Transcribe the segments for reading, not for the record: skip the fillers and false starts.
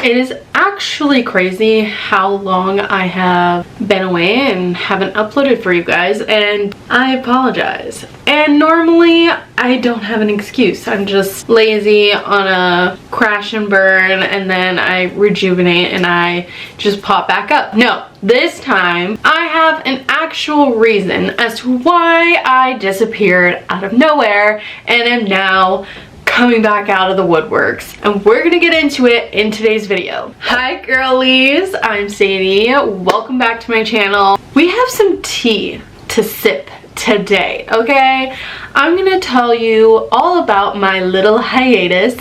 It is actually crazy how long I have been away and haven't uploaded for you guys, and I apologize. And normally I don't have an excuse. I'm just lazy on a crash and burn, and then I rejuvenate and I just pop back up. No, this time I have an actual reason as to why I disappeared out of nowhere and am now coming back out of the woodworks, and we're gonna get into it in today's video. Hi girlies, I'm Sadie. Welcome back to my channel. We have some tea to sip today, okay? I'm gonna tell you all about my little hiatus,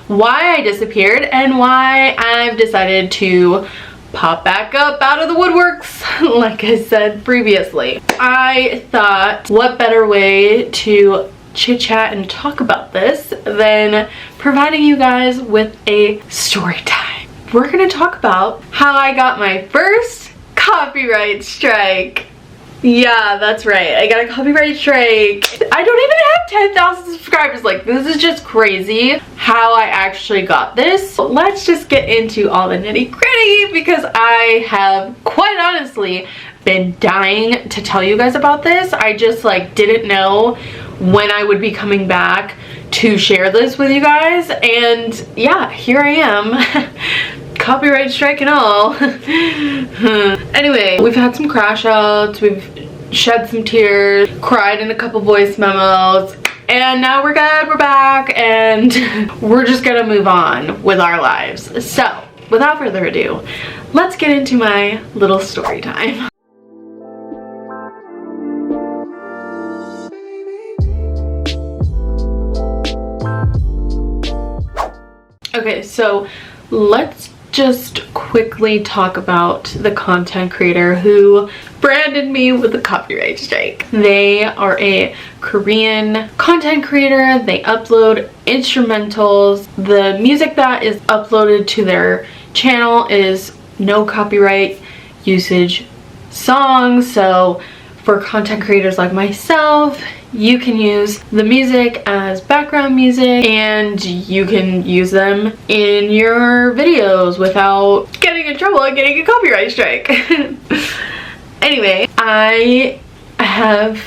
why I disappeared, and why I've decided to pop back up out of the woodworks like I said previously. I thought, what better way to chit chat and talk about this than providing you guys with a story time. We're gonna talk about how I got my first copyright strike. Yeah, that's right, I got a copyright strike. I don't even have 10,000 subscribers. Like, this is just crazy how I actually got this. So let's just get into all the nitty gritty, because I have quite honestly been dying to tell you guys about this. I just like didn't know when I would be coming back to share this with you guys, and yeah, here I am. Copyright strike and all. Anyway, we've had some crash outs, we've shed some tears, cried in a couple voice memos, and now we're good, we're back, and we're just gonna move on with our lives. So without further ado, let's get into my little story time. Okay, so let's just quickly talk about the content creator who branded me with a copyright strike. They are a Korean content creator. They upload instrumentals. The music that is uploaded to their channel is no copyright usage songs. So for content creators like myself, you can use the music as background music and you can use them in your videos without getting in trouble and getting a copyright strike. Anyway, I have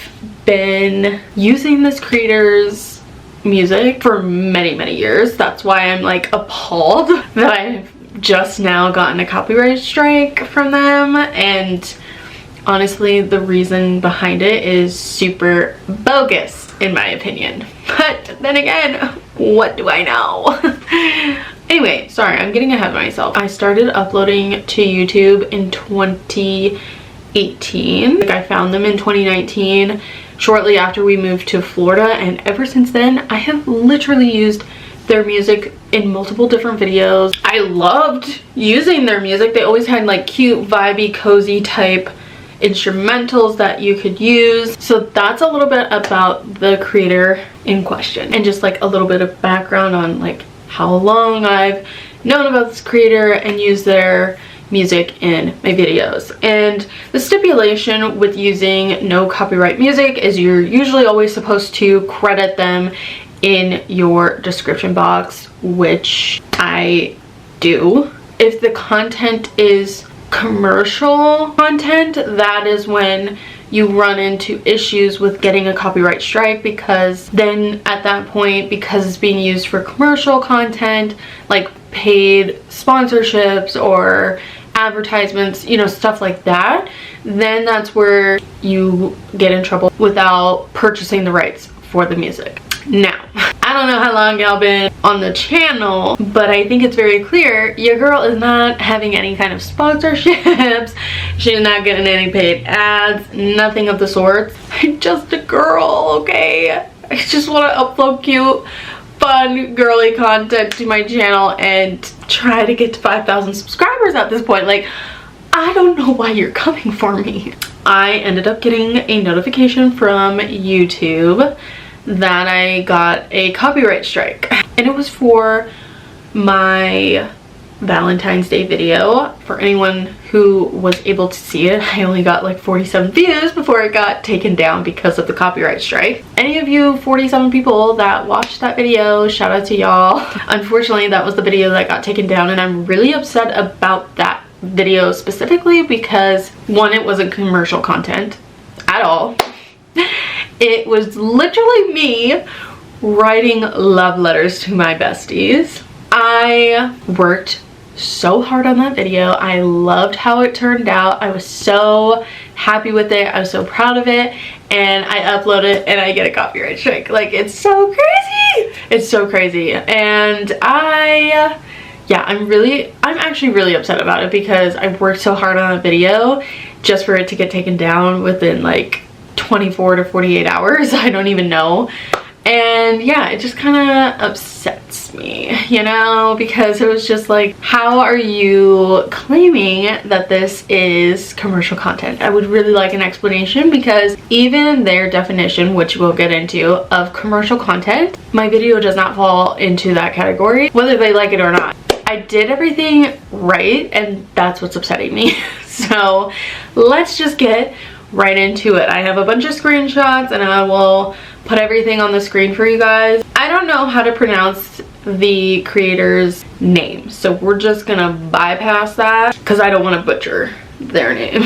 been using this creator's music for many years. That's why I'm like appalled that I've just now gotten a copyright strike from them, and honestly, the reason behind it is super bogus, in my opinion. But then again, what do I know? Anyway, sorry, I'm getting ahead of myself. I started uploading to YouTube in 2018. Like, I found them in 2019, shortly after we moved to Florida, and ever since then, I have literally used their music in multiple different videos. I loved using their music. They always had like cute, vibey, cozy type instrumentals that you could use. So that's a little bit about the creator in question, and just like a little bit of background on like how long I've known about this creator and used their music in my videos. And the stipulation with using no copyright music is you're usually always supposed to credit them in your description box, which I do. If the content is commercial content, that is when you run into issues with getting a copyright strike, because then at that point, because it's being used for commercial content like paid sponsorships or advertisements, you know, stuff like that, then that's where you get in trouble without purchasing the rights for the music. Now, I don't know how long y'all been on the channel, but I think it's very clear your girl is not having any kind of sponsorships. She's not getting any paid ads, nothing of the sort. I'm just a girl, okay? I just want to upload cute, fun, girly content to my channel and try to get to 5,000 subscribers at this point. Like, I don't know why you're coming for me. I ended up getting a notification from YouTube that I got a copyright strike, and it was for my Valentine's Day video. For anyone who was able to see it, I only got like 47 views before it got taken down because of the copyright strike. Any of you 47 people that watched that video, shout out to y'all. Unfortunately, that was the video that got taken down, and I'm really upset about that video specifically because, one, it wasn't commercial content at all. It was literally me writing love letters to my besties. I worked so hard on that video. I loved how it turned out. I was so happy with it. I was so proud of it, and I upload it and I get a copyright strike. Like, it's so crazy. It's so crazy. And I'm actually really upset about it because I worked so hard on a video just for it to get taken down within like 24 to 48 hours. I don't even know. And yeah, it just kind of upsets me, you know, because it was just like, how are you claiming that this is commercial content? I would really like an explanation, because even their definition, which we'll get into, of commercial content, my video does not fall into that category, whether they like it or not. I did everything right, and that's what's upsetting me. So let's just get right into it. I have a bunch of screenshots and I will put everything on the screen for you guys. I don't know how to pronounce the creator's name, so we're just gonna bypass that because I don't want to butcher their name.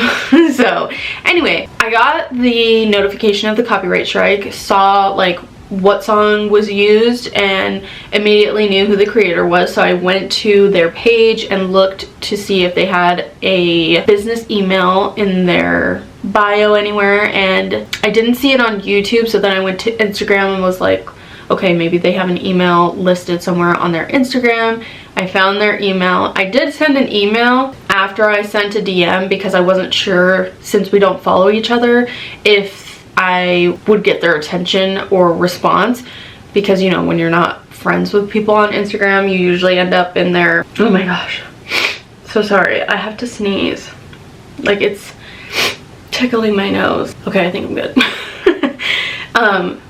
So anyway, I got the notification of the copyright strike, saw like what song was used, and immediately knew who the creator was. So I went to their page and looked to see if they had a business email in their bio anywhere, and I didn't see it on YouTube. So then I went to Instagram and was like, okay, maybe they have an email listed somewhere on their Instagram. I found their email. I did send an email after I sent a DM because I wasn't sure, since we don't follow each other, if I would get their attention or response, because, you know, when you're not friends with people on Instagram, you usually end up in their, oh my gosh, so sorry, I have to sneeze, like it's tickling my nose. Okay, I think I'm good.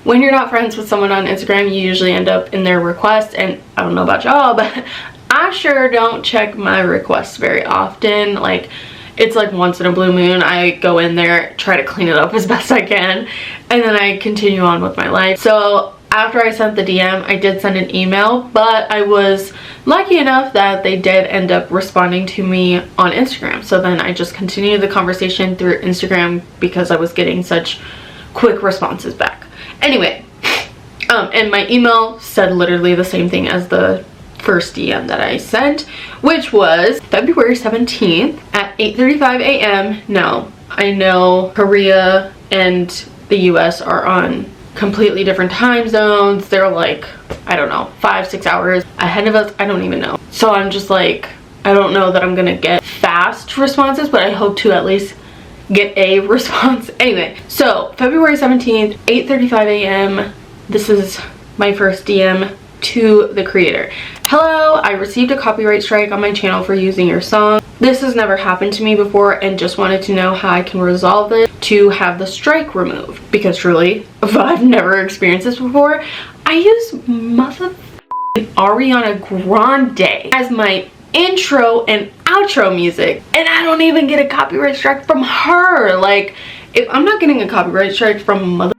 When you're not friends with someone on Instagram, you usually end up in their requests, and I don't know about y'all, but I sure don't check my requests very often. Like, it's like once in a blue moon. I go in there, try to clean it up as best I can, and then I continue on with my life. So after I sent the DM, I did send an email, but I was lucky enough that they did end up responding to me on Instagram. So then I just continued the conversation through Instagram because I was getting such quick responses back. Anyway, and my email said literally the same thing as the first DM that I sent, which was February 17th at 8:35 a.m. Now, I know Korea and the US are on completely different time zones. They're like, I don't know, 5-6 hours ahead of us. I don't even know. So I'm just like, I don't know that I'm gonna get fast responses, but I hope to at least get a response. Anyway, so February 17th, 8:35 a.m. This is my first DM to the creator. Hello, I received a copyright strike on my channel for using your song. This has never happened to me before, and just wanted to know how I can resolve it to have the strike removed, because truly, I've never experienced this before. I use Ariana Grande as my intro and outro music, and I don't even get a copyright strike from her. Like, if I'm not getting a copyright strike from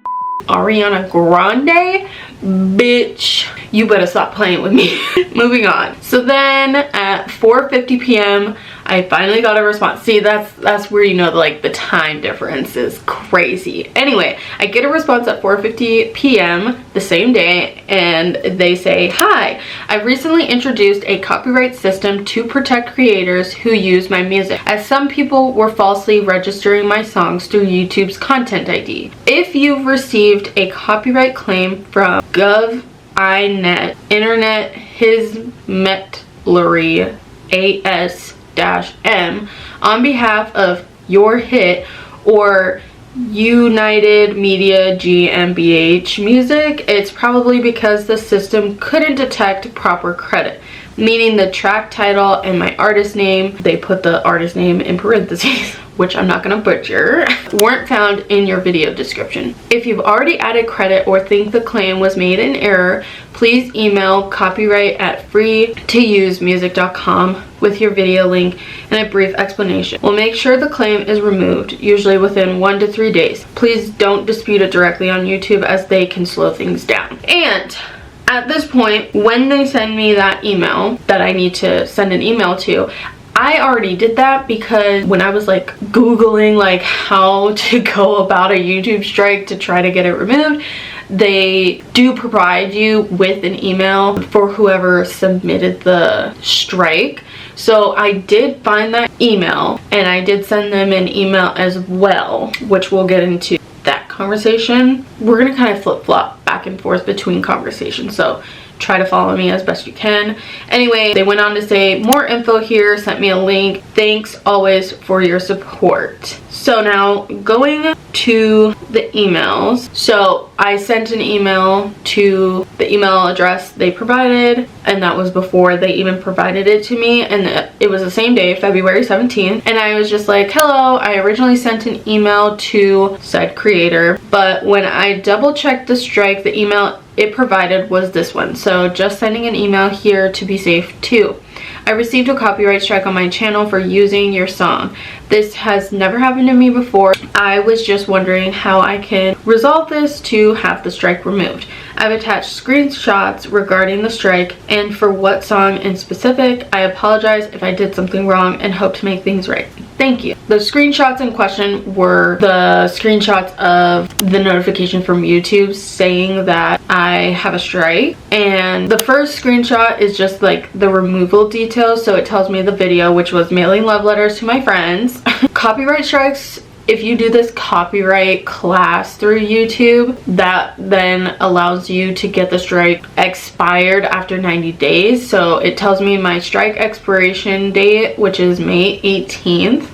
Ariana Grande, bitch, you better stop playing with me. Moving on. So then at 4:50 p.m. I finally got a response. See, that's where you know like the time difference is crazy. Anyway, I get a response at 4:50 p.m. the same day, and they say, hi, I've recently introduced a copyright system to protect creators who use my music, as some people were falsely registering my songs through YouTube's Content ID. If you've received a copyright claim from GovINet, Internet Hizmetleri AS-M on behalf of your hit or United Media GmbH music, it's probably because the system couldn't detect proper credit. meaning the track title and my artist name, they put the artist name in parentheses, which I'm not gonna butcher, weren't found in your video description. If you've already added credit or think the claim was made in error, please email copyright@freetoUsemusic.com with your video link and a brief explanation. We'll make sure the claim is removed, usually within 1 to 3 days. Please don't dispute it directly on YouTube as they can slow things down. And at this point, when they send me that email that I need to send an email to, I already did that because when I was like Googling like how to go about a YouTube strike to try to get it removed, they do provide you with an email for whoever submitted the strike. So I did find that email and I did send them an email as well, which we'll get into that conversation. We're gonna kind of flip-flop back and forth between conversations, so try to follow me as best you can. Anyway, they went on to say, more info here, sent me a link. Thanks always for your support. So now going to the emails. So I sent an email to the email address they provided, and that was before they even provided it to me, and it was the same day, February 17th, and I was just like, hello, I originally sent an email to said creator, but when I double checked the strike, the email it provided was this one, so just sending an email here to be safe too. I received a copyright strike on my channel for using your song. This has never happened to me before. I was just wondering how I can resolve this to have the strike removed. I've attached screenshots regarding the strike and for what song in specific. I apologize if I did something wrong and hope to make things right. Thank you. The screenshots in question were the screenshots of the notification from YouTube saying that I have a strike, and the first screenshot is just like the removal details, so it tells me the video, which was mailing love letters to my friends. Copyright strikes, if you do this copyright class through YouTube, that then allows you to get the strike expired after 90 days. So it tells me my strike expiration date, which is May 18th.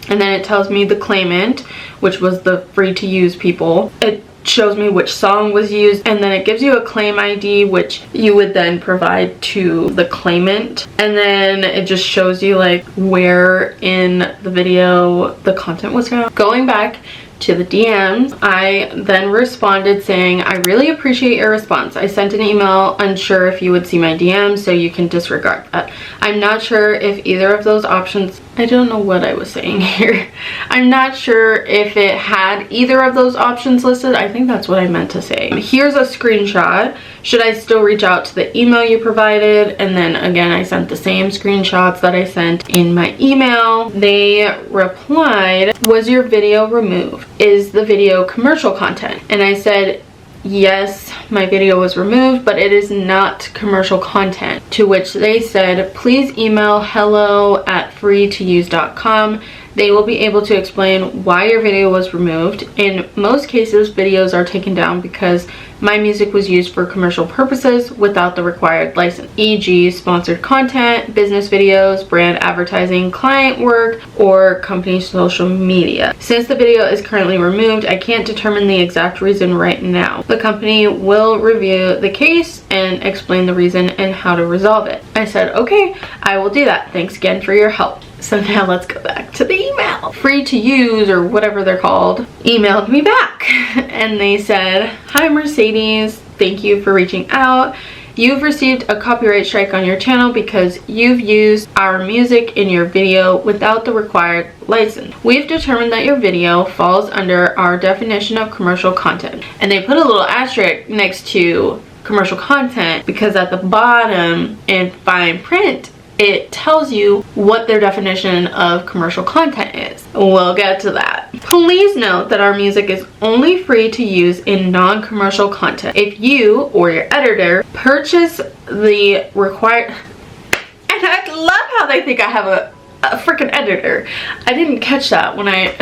And then it tells me the claimant, which was the free to use people. It shows me which song was used, and then it gives you a claim ID, which you would then provide to the claimant, and then it just shows you like where in the video the content was found. Going back to the DMs, I then responded saying, I really appreciate your response. I sent an email unsure if you would see my DMs, so you can disregard that. I'm not sure if either of those options, I don't know what I was saying here. I'm not sure if it had either of those options listed. I think that's what I meant to say. Here's a screenshot. Should I still reach out to the email you provided? And then again, I sent the same screenshots that I sent in my email. They replied, was your video removed? Is the video commercial content? And I said, yes, my video was removed, but it is not commercial content. To which they said, please email hello@freetouse.com. They will be able to explain why your video was removed. In most cases, videos are taken down because my music was used for commercial purposes without the required license, e.g. sponsored content, business videos, brand advertising, client work, or company social media. Since the video is currently removed, I can't determine the exact reason right now. The company will review the case and explain the reason and how to resolve it. I said, okay, I will do that. Thanks again for your help. So now let's go back to the email. Free to Use, or whatever they're called, emailed me back and they said, hi Mercedes, thank you for reaching out. You've received a copyright strike on your channel because you've used our music in your video without the required license. We've determined that your video falls under our definition of commercial content. And they put a little asterisk next to commercial content because at the bottom in fine print it tells you what their definition of commercial content is. We'll get to that. Please note that our music is only free to use in non-commercial content. If you or your editor purchase the required... And I love how they think I have a freaking editor. I didn't catch that when I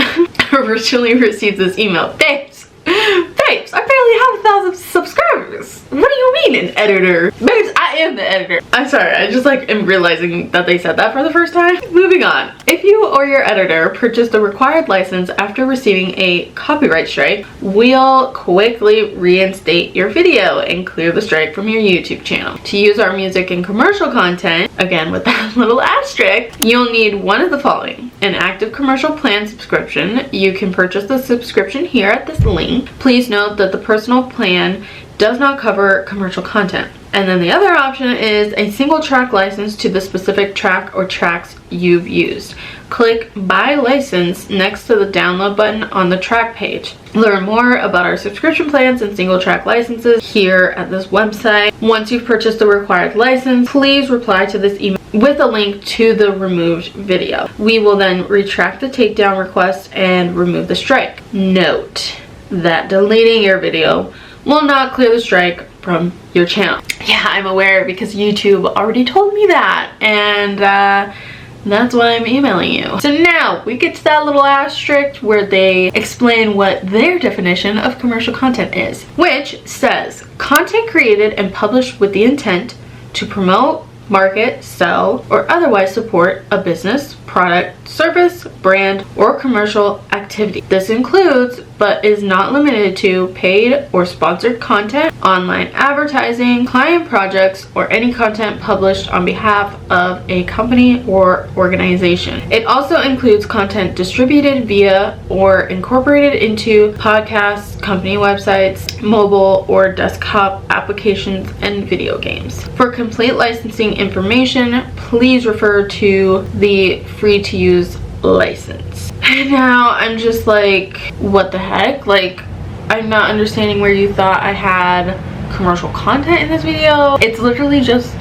originally received this email. Thanks. Babes, I barely have 1,000 subscribers. What do you mean an editor? Babes, I am the editor. I'm sorry, I just like am realizing that they said that for the first time. Moving on. If you or your editor purchased the required license after receiving a copyright strike, we'll quickly reinstate your video and clear the strike from your YouTube channel. To use our music and commercial content, again with that little asterisk, you'll need one of the following: an active commercial plan subscription. You can purchase the subscription here at this link. Please note that the personal plan does not cover commercial content. And then the other option is a single track license to the specific track or tracks you've used. Click Buy License next to the download button on the track page. Learn more about our subscription plans and single track licenses here at this website. Once you've purchased the required license, please reply to this email with a link to the removed video. We will then retract the takedown request and remove the strike. Note that deleting your video will not clear the strike from your channel. Yeah, I'm aware because YouTube already told me that, and that's why I'm emailing you. So now we get to that little asterisk where they explain what their definition of commercial content is, which says content created and published with the intent to promote, market, sell, or otherwise support a business, product, service, brand, or commercial activity. This includes, but is not limited to, paid or sponsored content, online advertising, client projects, or any content published on behalf of a company or organization. It also includes content distributed via or incorporated into podcasts, company websites, mobile or desktop applications, and video games. For complete licensing information, please refer to the free to use license. And now I'm just like, what the heck? Like, I'm not understanding where you thought I had commercial content in this video. It's literally just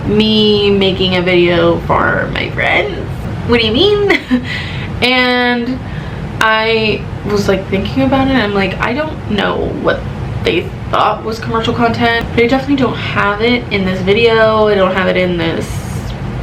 me making a video for my friends. What do you mean? And I was like thinking about it, and I'm like, I don't know what they thought was commercial content, but I definitely don't have it in this video. I don't have it in this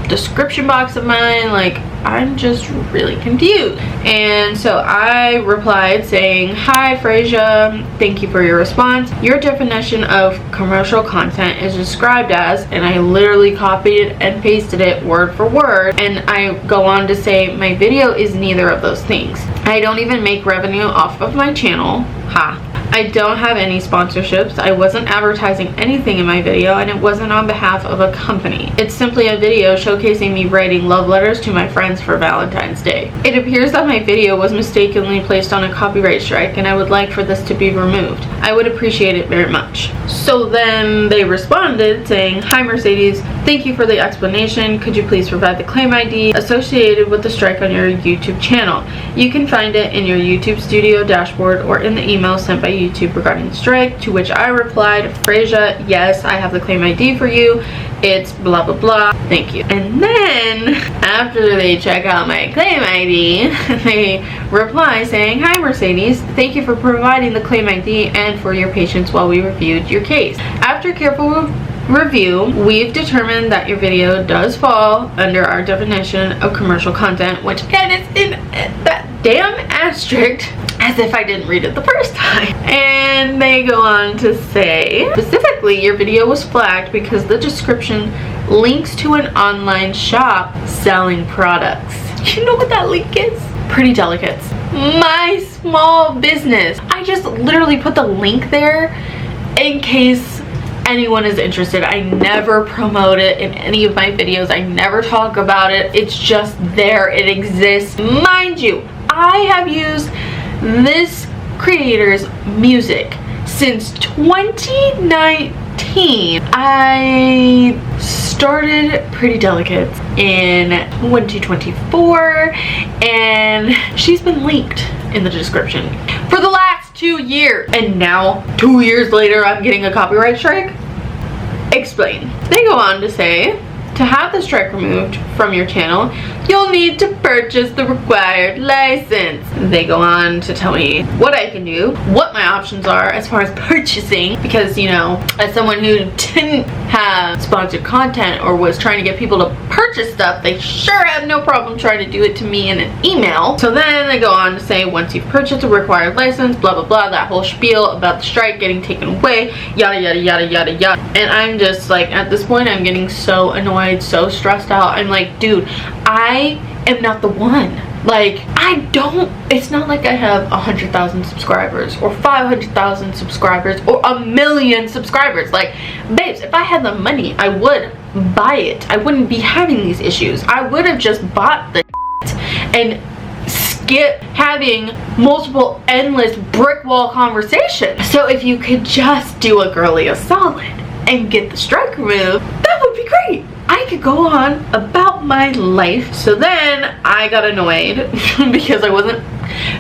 description box of mine. Like, I'm just really confused. And so I replied saying, "Hi Freysia, thank you for your response. Your definition of commercial content is described as," and I literally copied and pasted it word for word, and I go on to say, "My video is neither of those things. I don't even make revenue off of my channel. Ha. I don't have any sponsorships. I wasn't advertising anything in my video, and it wasn't on behalf of a company. It's simply a video showcasing me writing love letters to my friends for Valentine's Day. It appears that my video was mistakenly placed on a copyright strike, and I would like for this to be removed. I would appreciate it very much." So then they responded saying, "Hi Mercedes, thank you for the explanation. Could you please provide the claim ID associated with the strike on your YouTube channel? You can find it in your YouTube Studio dashboard or in the email sent by YouTube regarding the strike," to which I replied, "Freysia, yes, I have the claim ID for you. It's blah blah blah. Thank you." And then after they check out my claim ID, they reply saying, "Hi Mercedes, thank you for providing the claim ID and for your patience while we reviewed your case. After careful review, we've determined that your video does fall under our definition of commercial content," which again is in that damn asterisk, as if I didn't read it the first time. And they go on to say, "Specifically, your video was flagged because the description links to an online shop selling products." You know what that link is? Pretty Delicates. My small business. I just literally put the link there in case anyone is interested. I never promote it in any of my videos. I never talk about it. It's just there. It exists. Mind you, I have used this creator's music since 2019. I started Pretty Delicates in 2024, and she's been linked in the description for the last 2 years, and now 2 years later I'm getting a copyright strike? Explain. They go on to say, to have the strike removed from your channel, you'll need to purchase the required license. They go on to tell me what I can do, what my options are as far as purchasing, because, you know, as someone who didn't have sponsored content or was trying to get people to purchase stuff, they sure have no problem trying to do it to me in an email. So then they go on to say, once you've purchased a required license, blah blah blah, that whole spiel about the strike getting taken away, yada yada yada yada yada. And I'm just like, at this point I'm getting so annoyed, so stressed out. I'm like, dude, I am not the one. Like, it's not like I have 100,000 subscribers or 500,000 subscribers or 1,000,000 subscribers. Like, babes, if I had the money, I would buy it. I wouldn't be having these issues. I would have just bought the and skip having multiple endless brick wall conversations. So if you could just do a girly a solid and get the strike removed, that would be great. I could go on about my life. So then I got annoyed because I wasn't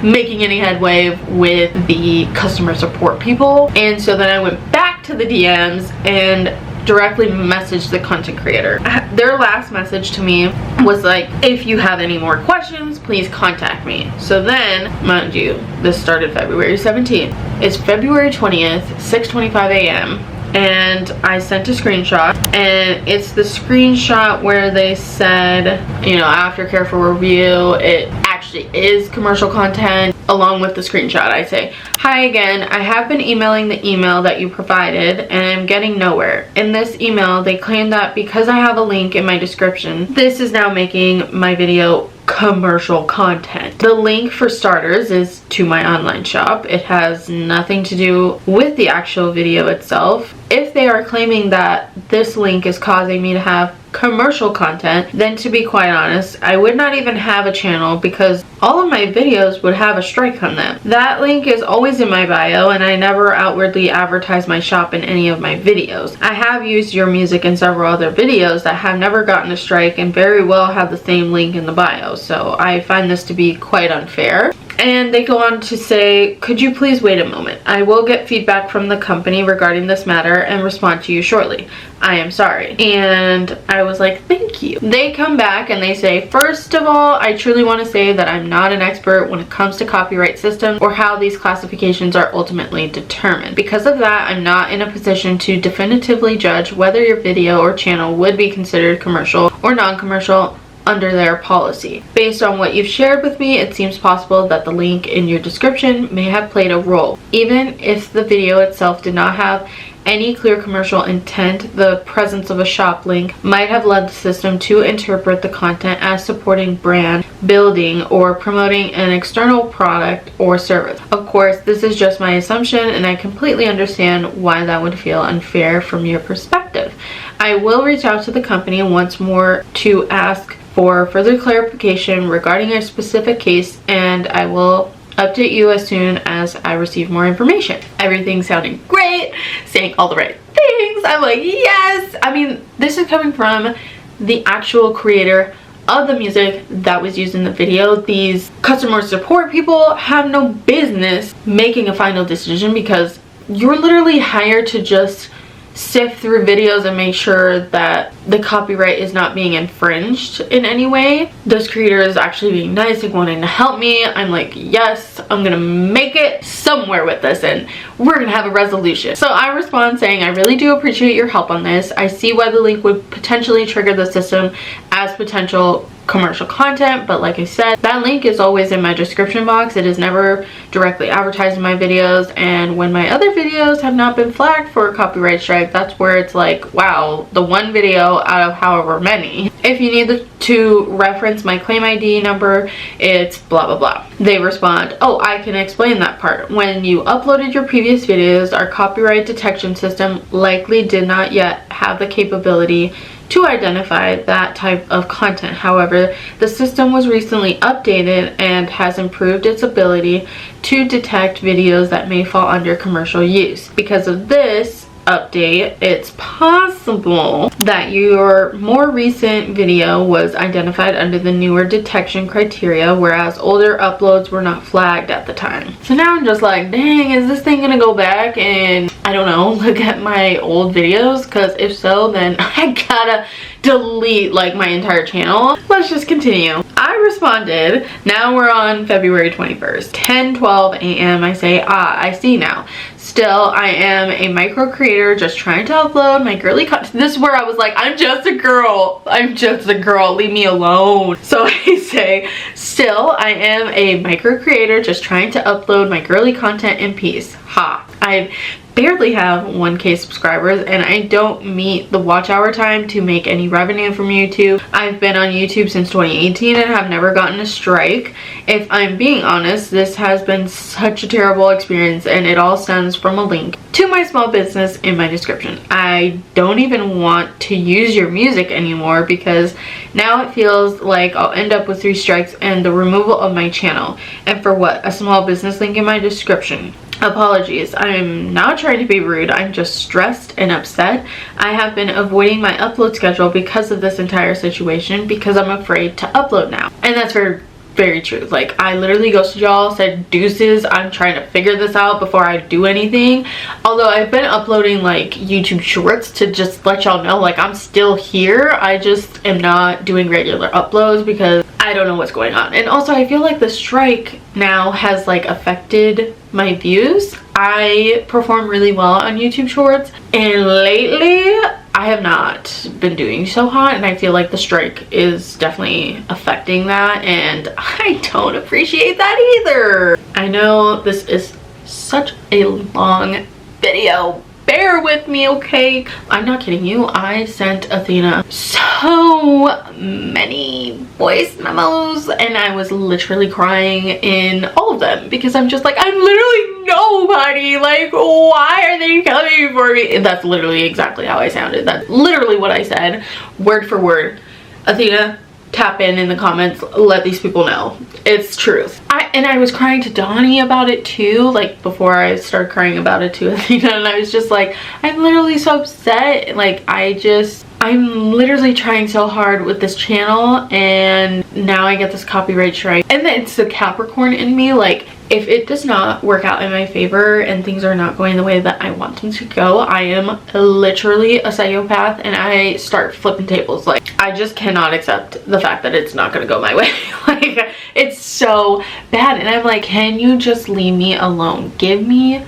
making any headway with the customer support people. And so then I went back to the DMs and directly messaged the content creator. Their last message to me was like, if you have any more questions, please contact me. So then, mind you, this started February 17th. It's February 20th, 6:25 a.m. and I sent a screenshot, and it's the screenshot where they said, you know, after careful review, it actually is commercial content. Along with the screenshot, I say, hi again, I have been emailing the email that you provided and I'm getting nowhere. In this email, they claim that because I have a link in my description, this is now making my video commercial content. The link, for starters, is to my online shop. It has nothing to do with the actual video itself. If they are claiming that this link is causing me to have commercial content, then to be quite honest, I would not even have a channel because all of my videos would have a strike on them. That link is always in my bio, and I never outwardly advertise my shop in any of my videos. I have used your music in several other videos that have never gotten a strike and very well have the same link in the bio, so I find this to be quite unfair. And they go on to say, could you please wait a moment? I will get feedback from the company regarding this matter and respond to you shortly. I am sorry. And I was like, thank you. They come back and they say, first of all, I truly want to say that I'm not an expert when it comes to copyright systems or how these classifications are ultimately determined. Because of that, I'm not in a position to definitively judge whether your video or channel would be considered commercial or non-commercial under their policy. Based on what you've shared with me, it seems possible that the link in your description may have played a role. Even if the video itself did not have any clear commercial intent, the presence of a shop link might have led the system to interpret the content as supporting brand building or promoting an external product or service. Of course, this is just my assumption, and I completely understand why that would feel unfair from your perspective. I will reach out to the company once more to ask for further clarification regarding a specific case, and I will update you as soon as I receive more information. Everything sounding great, saying all the right things. I'm like, yes! I mean, this is coming from the actual creator of the music that was used in the video. These customer support people have no business making a final decision because you're literally hired to just sift through videos and make sure that the copyright is not being infringed in any way. This creator is actually being nice and wanting to help me. I'm like, yes, I'm gonna make it somewhere with this and we're gonna have a resolution. So I respond saying, I really do appreciate your help on this. I see why the link would potentially trigger the system as potential commercial content, but like I said, that link is always in my description box. It is never directly advertised in my videos, and when my other videos have not been flagged for a copyright strike, that's where it's like, wow, the one video out of however many. If you need to reference my claim ID number, it's blah blah blah. They respond, oh, I can explain that part. When you uploaded your previous videos, our copyright detection system likely did not yet have the capability to identify that type of content. However, the system was recently updated and has improved its ability to detect videos that may fall under commercial use. Because of this update, it's possible that your more recent video was identified under the newer detection criteria, whereas older uploads were not flagged at the time. So now I'm just like, dang, is this thing gonna go back and I don't know, look at my old videos? Because if so, then I gotta delete like my entire channel. Let's just continue. I responded. Now we're on February 21st, 10:12 a.m. I say, I see now. Still, I am a micro creator just trying to upload my girly content. This is where I was like, I'm just a girl. I'm just a girl. Leave me alone. So I say, still, I am a micro creator just trying to upload my girly content in peace. Ha. I barely have 1K subscribers and I don't meet the watch hour time to make any revenue from YouTube. I've been on YouTube since 2018 and have never gotten a strike. If I'm being honest, this has been such a terrible experience and it all stems from a link to my small business in my description. I don't even want to use your music anymore because now it feels like I'll end up with 3 strikes and the removal of my channel. And for what? A small business link in my description. Apologies, I'm not trying to be rude, I'm just stressed and upset. I have been avoiding my upload schedule because of this entire situation because I'm afraid to upload now. And that's very true. Like, I literally ghosted y'all, said deuces, I'm trying to figure this out before I do anything. Although I've been uploading like YouTube shorts to just let y'all know like I'm still here. I just am not doing regular uploads because I don't know what's going on. And also I feel like the strike now has like affected my views. I perform really well on YouTube shorts and lately I have not been doing so hot and I feel like the strike is definitely affecting that and I don't appreciate that either. I know this is such a long video. Bear with me, okay? I'm not kidding you. I sent Athena so many voice memos and I was literally crying in all of them because I'm just like, I'm literally nobody. Like, why are they coming for me? And that's literally exactly how I sounded. That's literally what I said, word for word. Athena, tap in the comments, let these people know it's truth. I was crying to Donnie about it too, like before I started crying about it to Athena, and I was just like, I'm literally so upset. Like, I'm literally trying so hard with this channel and now I get this copyright strike. And then it's the Capricorn in me, like if it does not work out in my favor and things are not going the way that I want them to go, I am literally a psychopath and I start flipping tables. Like, I just cannot accept the fact that it's not gonna go my way. Like, it's so bad and I'm like, can you just leave me alone? Give me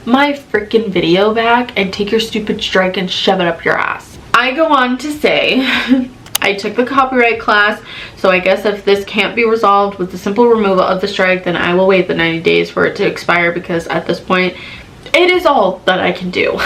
my freaking video back and take your stupid strike and shove it up your ass. I go on to say I took the copyright class, so I guess if this can't be resolved with the simple removal of the strike, then I will wait the 90 days for it to expire because at this point it is all that I can do.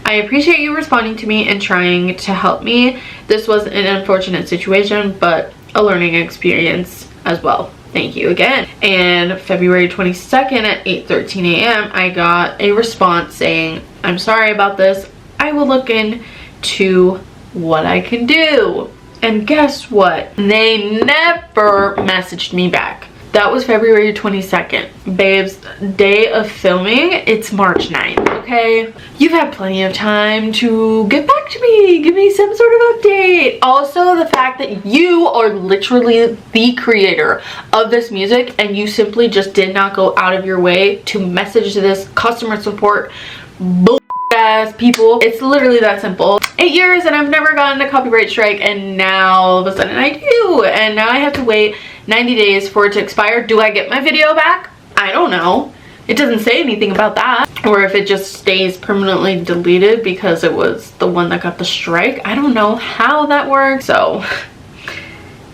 I appreciate you responding to me and trying to help me. This was an unfortunate situation but a learning experience as well. Thank you again. And February 22nd at 8:13 a.m. I got a response saying, I'm sorry about this. I will look into what I can do. And guess what? They never messaged me back. That was February 22nd. Babes, day of filming, it's March 9th, okay? You've had plenty of time to get back to me, give me some sort of update. Also, the fact that you are literally the creator of this music and you simply just did not go out of your way to message this customer support ass people. It's literally that simple. 8 years and I've never gotten a copyright strike and now all of a sudden I do. And now I have to wait 90 days for it to expire. Do I get my video back? I don't know. It doesn't say anything about that. Or if it just stays permanently deleted because it was the one that got the strike. I don't know how that works. So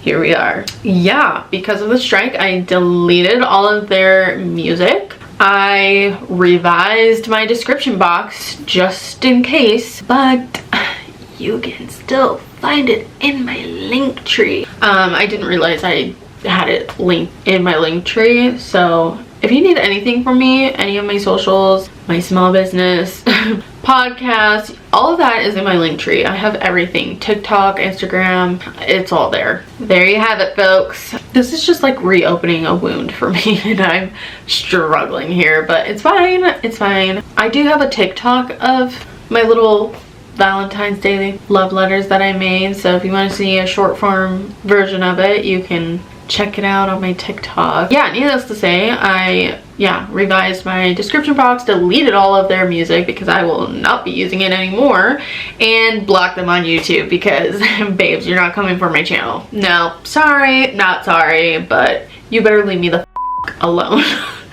here we are. Yeah, because of the strike, I deleted all of their music. I revised my description box just in case, but you can still find it in my link tree. I didn't realize I had it linked in my link tree, so if you need anything from me, any of my socials, my small business, podcast, all of that is in my link tree. I have everything. TikTok, Instagram, it's all there. There you have it, folks. This is just like reopening a wound for me and I'm struggling here, but it's fine. It's fine. I do have a TikTok of my little Valentine's Day love letters that I made, so if you want to see a short form version of it, you can check it out on my TikTok. Yeah, needless to say, I revised my description box, deleted all of their music because I will not be using it anymore, and blocked them on YouTube because babes, you're not coming for my channel. No, sorry, not sorry, but you better leave me the f alone.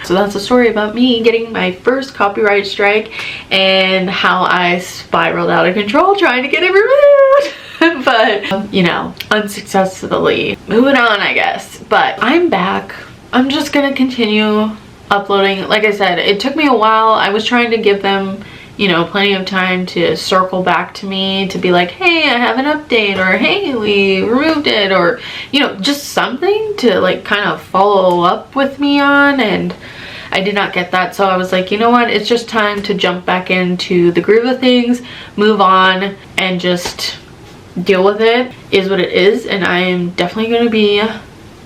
So that's a story about me getting my first copyright strike and how I spiraled out of control trying to get it removed. But, you know, unsuccessfully. Moving on, I guess. But I'm back. I'm just gonna continue uploading. Like I said, it took me a while. I was trying to give them, you know, plenty of time to circle back to me, to be like, hey, I have an update, or hey, we removed it, or, you know, just something to like kind of follow up with me on. And I did not get that, so I was like, you know what, it's just time to jump back into the groove of things, move on, and just deal with it. Is what it is, and I am definitely going to be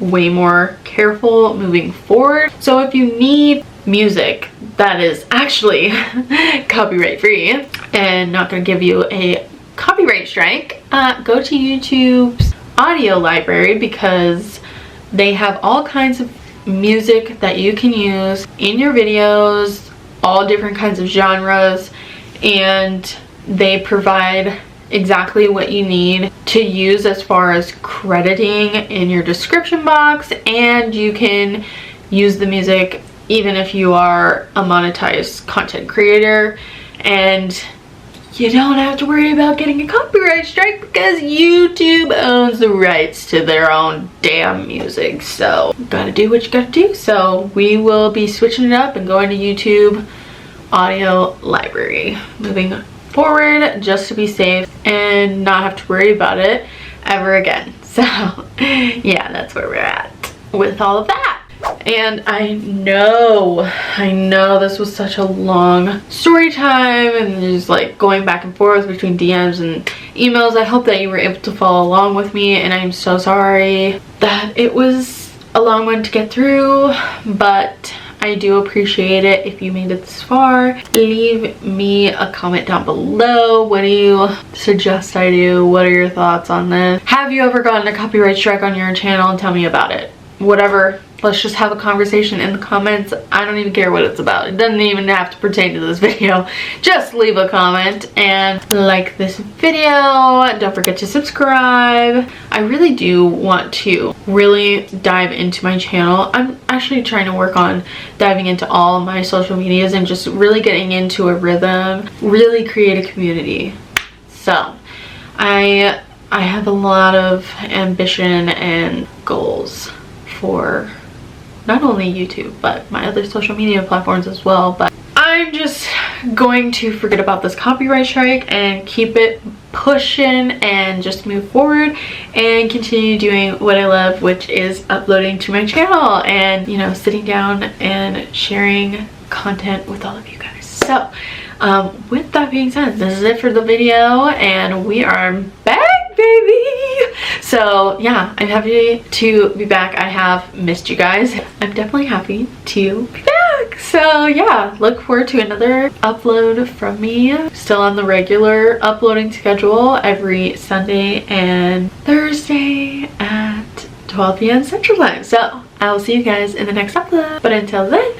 way more careful moving forward. So if you need music that is actually copyright free and not going to give you a copyright strike, go to YouTube's audio library, because they have all kinds of music that you can use in your videos, all different kinds of genres, and they provide exactly what you need to use as far as crediting in your description box, and you can use the music even if you are a monetized content creator, and you don't have to worry about getting a copyright strike because YouTube owns the rights to their own damn music. So you gotta do what you gotta do. So we will be switching it up and going to YouTube audio library moving forward, just to be safe and not have to worry about it ever again. So yeah, that's where we're at with all of that. And I know this was such a long story time, and just like going back and forth between DMs and emails. I hope that you were able to follow along with me, and I'm so sorry that it was a long one to get through, but I do appreciate it if you made it this far. Leave me a comment down below. What do you suggest I do? What are your thoughts on this? Have you ever gotten a copyright strike on your channel? And tell me about it. Whatever, let's just have a conversation in the comments. I don't even care what it's about. It doesn't even have to pertain to this video. Just leave a comment and like this video. Don't forget to subscribe. I really do want to really dive into my channel. I'm actually trying to work on diving into all my social medias and just really getting into a rhythm, really create a community. So I have a lot of ambition and goals for not only YouTube but my other social media platforms as well. But I'm just going to forget about this copyright strike and keep it pushing and just move forward and continue doing what I love, which is uploading to my channel and, you know, sitting down and sharing content with all of you guys. So with that being said, this is it for the video, and we are back, baby. So yeah, I'm happy to be back. I have missed you guys. I'm definitely happy to be back. So yeah, look forward to another upload from me. Still on the regular uploading schedule every Sunday and Thursday at 12 p.m. Central Time. So I will see you guys in the next upload. But until then,